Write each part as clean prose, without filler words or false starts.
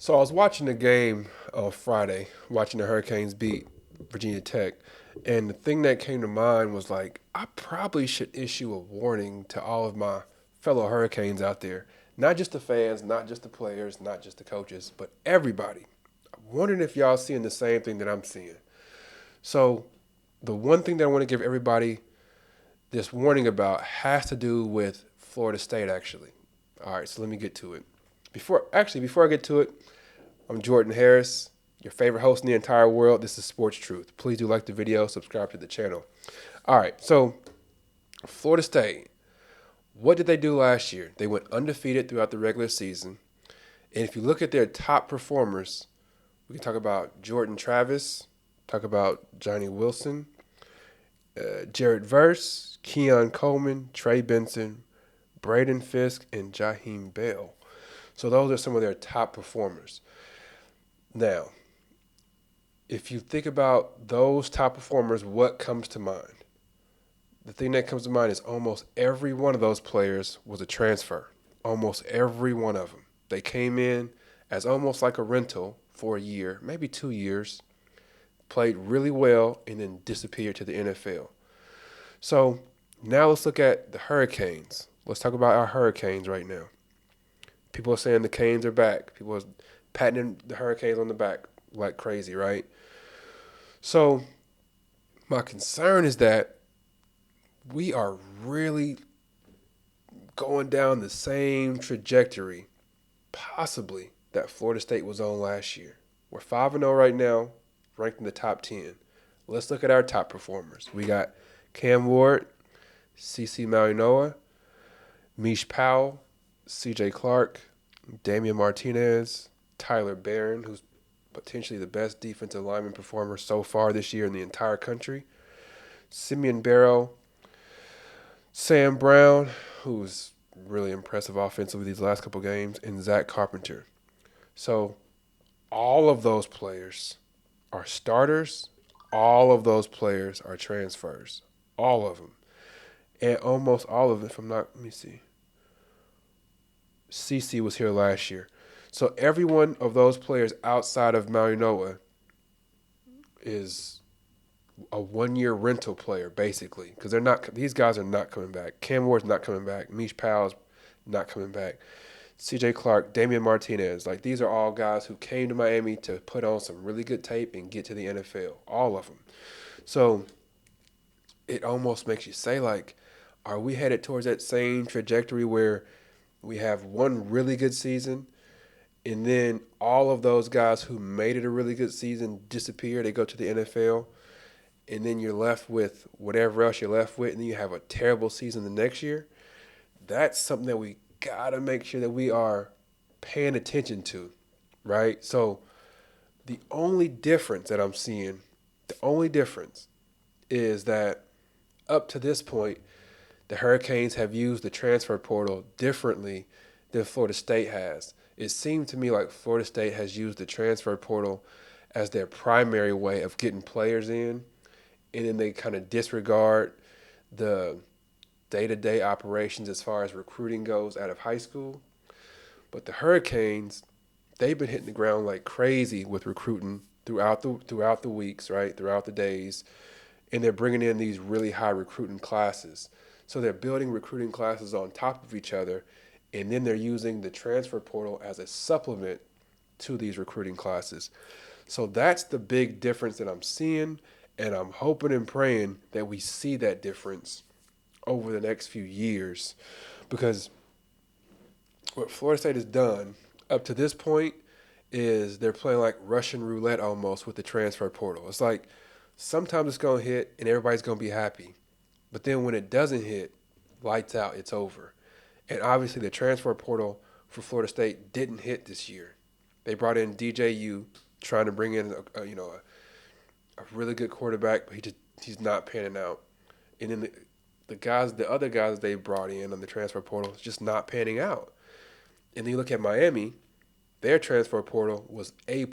So I was watching the game on Friday, watching the Hurricanes beat Virginia Tech, and the thing that came to mind was like, I probably should issue a warning to all of my fellow Hurricanes out there, not just the fans, not just the players, not just the coaches, but everybody. I'm wondering if y'all seeing the same thing that I'm seeing. So the one thing that I want to give everybody this warning about has to do with Florida State actually. All right, so let me get to it. Before I get to it, I'm Jordan Harris, your favorite host in the entire world. This is Sports Truth. Please do like the video, subscribe to the channel. All right, so Florida State, what did they do last year? They went undefeated throughout the regular season. And if you look at their top performers, we can talk about Jordan Travis, talk about Johnny Wilson, Jared Verse, Keon Coleman, Trey Benson, Braden Fisk, and Jaheim Bell. So those are some of their top performers. Now, if you think about those top performers, what comes to mind? The thing that comes to mind is almost every one of those players was a transfer. Almost every one of them. They came in as almost like a rental for a year, maybe 2 years, played really well, and then disappeared to the NFL. So now let's look at the Hurricanes. Let's talk about our Hurricanes right now. People are saying the Canes are back. People are patting the Hurricanes on the back like crazy, right? So my concern is that we are really going down the same trajectory, possibly, that Florida State was on last year. We're 5-0 right now, ranked in the top 10. Let's look at our top performers. We got Cam Ward, CC Malinois, Mish Powell, CJ Clark, Damian Martinez, Tyler Barron, who's potentially the best defensive lineman performer so far this year in the entire country, Simeon Barrow, Sam Brown, who's really impressive offensively these last couple games, and Zach Carpenter. So all of those players are starters. All of those players are transfers. All of them. And almost all of them, if I'm not, let me see. CC was here last year. So every one of those players outside of Malinois is a 1 year rental player, basically, because they're not. These guys are not coming back. Cam Ward's not coming back. Mish Powell's not coming back. C.J. Clark, Damian Martinez, like these are all guys who came to Miami to put on some really good tape and get to the NFL. All of them. So it almost makes you say, like, are we headed towards that same trajectory where we have one really good season, and then all of those guys who made it a really good season disappear? They go to the NFL, and then you're left with whatever else you're left with, and then you have a terrible season the next year. That's something that we gotta make sure that we are paying attention to, right? So the only difference that I'm seeing, the only difference is that up to this point, the Hurricanes have used the transfer portal differently than Florida State has. It seemed to me like Florida State has used the transfer portal as their primary way of getting players in, and then they kind of disregard the day-to-day operations as far as recruiting goes out of high school. But the Hurricanes, they've been hitting the ground like crazy with recruiting throughout the weeks, right? Throughout the days, and they're bringing in these really high recruiting classes. So they're building recruiting classes on top of each other, and then they're using the transfer portal as a supplement to these recruiting classes. So that's the big difference that I'm seeing, and I'm hoping and praying that we see that difference over the next few years, because what Florida State has done up to this point is they're playing like Russian roulette almost with the transfer portal. It's like sometimes it's going to hit and everybody's going to be happy. But then when it doesn't hit, lights out, it's over. And obviously the transfer portal for Florida State didn't hit this year. They brought in DJU trying to bring in a really good quarterback, but he's not panning out. And then the other guys they brought in on the transfer portal is just not panning out. And then you look at Miami, their transfer portal was A+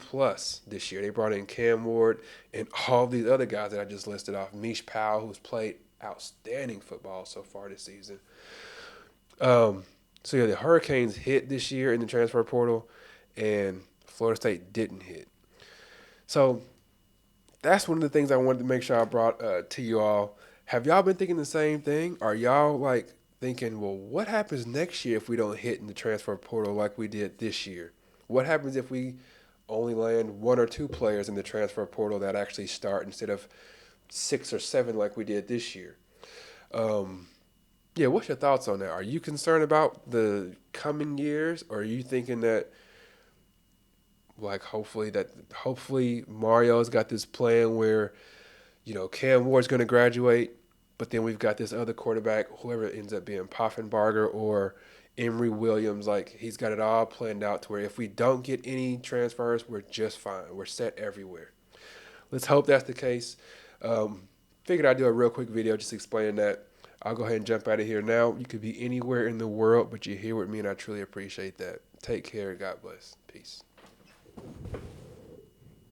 this year. They brought in Cam Ward and all these other guys that I just listed off. Mish Powell, who's played outstanding football so far this season. So yeah, the Hurricanes hit this year in the transfer portal, and Florida State didn't hit. So that's one of the things I wanted to make sure I brought to you all. Have y'all been thinking the same thing? Are y'all like thinking, well, what happens next year if we don't hit in the transfer portal like we did this year? What happens if we only land one or two players in the transfer portal that actually start instead of 6 or 7 like we did this year? Yeah, what's your thoughts on that? Are you concerned about the coming years, or are you thinking that like hopefully Mario's got this plan where Cam Ward's going to graduate, but then we've got this other quarterback, whoever it ends up being, Poffenbarger or Emory Williams, like he's got it all planned out to where if we don't get any transfers, we're just fine. We're set everywhere. Let's hope that's the case. Figured I'd do a real quick video just explaining that. I'll go ahead and jump out of here now. You could be anywhere in the world, but you're here with me, and I truly appreciate that. Take care. God bless. Peace.